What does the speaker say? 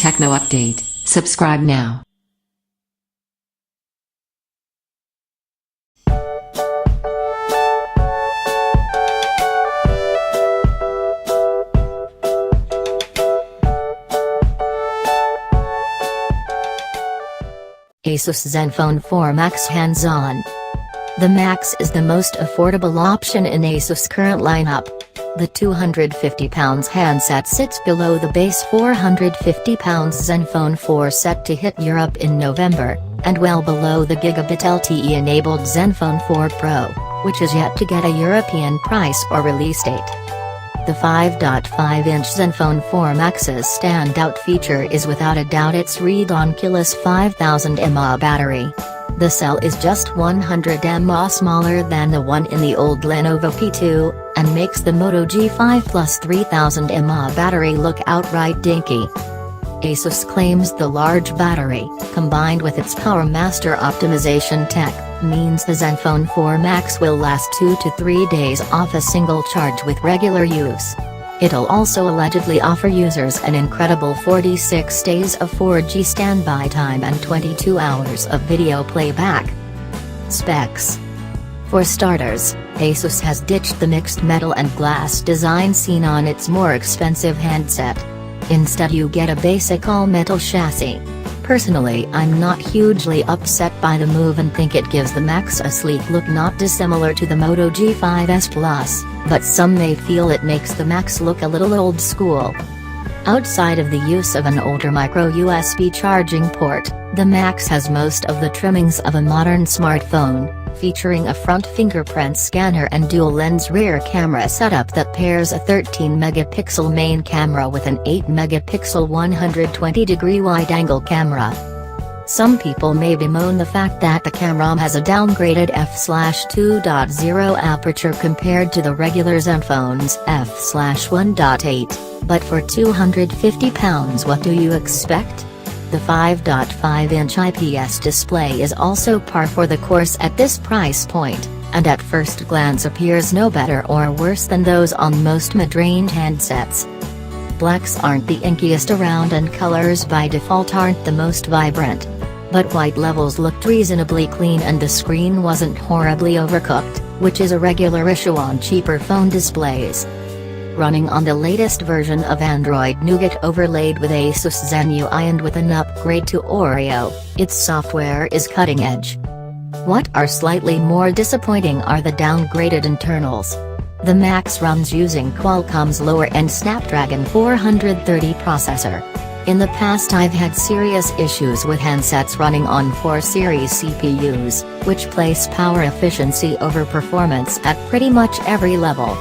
Techno update. Subscribe now. Asus Zenfone 4 Max hands-on. The Max is the most affordable option in Asus' current lineup. The £250 handset sits below the base £450 Zenfone 4 set to hit Europe in November, and well below the gigabit LTE-enabled Zenfone 4 Pro, which is yet to get a European price or release date. The 5.5-inch Zenfone 4 Max's standout feature is without a doubt its read-on-keyless 5000 mAh battery. The cell is just 100 mAh smaller than the one in the old Lenovo P2, and makes the Moto G5 Plus 3000 mAh battery look outright dinky. Asus claims the large battery, combined with its PowerMaster optimization tech, means the Zenfone 4 Max will last 2 to 3 days off a single charge with regular use. It'll also allegedly offer users an incredible 46 days of 4G standby time and 22 hours of video playback. Specs. For starters, Asus has ditched the mixed metal and glass design seen on its more expensive handset. Instead you get a basic all-metal chassis. Personally, I'm not hugely upset by the move and think it gives the Max a sleek look not dissimilar to the Moto G5s Plus, but some may feel it makes the Max look a little old school. Outside of the use of an older micro USB charging port, the Max has most of the trimmings of a modern smartphone, featuring a front fingerprint scanner and dual-lens rear camera setup that pairs a 13-megapixel main camera with an 8-megapixel 120-degree wide-angle camera. Some people may bemoan the fact that the camera has a downgraded f/2.0 aperture compared to the regular Zenfone's f/1.8, but for £250 what do you expect? The 5.5-inch IPS display is also par for the course at this price point, and at first glance appears no better or worse than those on most mid-range handsets. Blacks aren't the inkiest around and colors by default aren't the most vibrant. But white levels looked reasonably clean and the screen wasn't horribly overcooked, which is a regular issue on cheaper phone displays. Running on the latest version of Android Nougat overlaid with Asus Zen UI and with an upgrade to Oreo, its software is cutting edge. What are slightly more disappointing are the downgraded internals. The Max runs using Qualcomm's lower-end Snapdragon 430 processor. In the past I've had serious issues with handsets running on 4 series CPUs, which place power efficiency over performance at pretty much every level.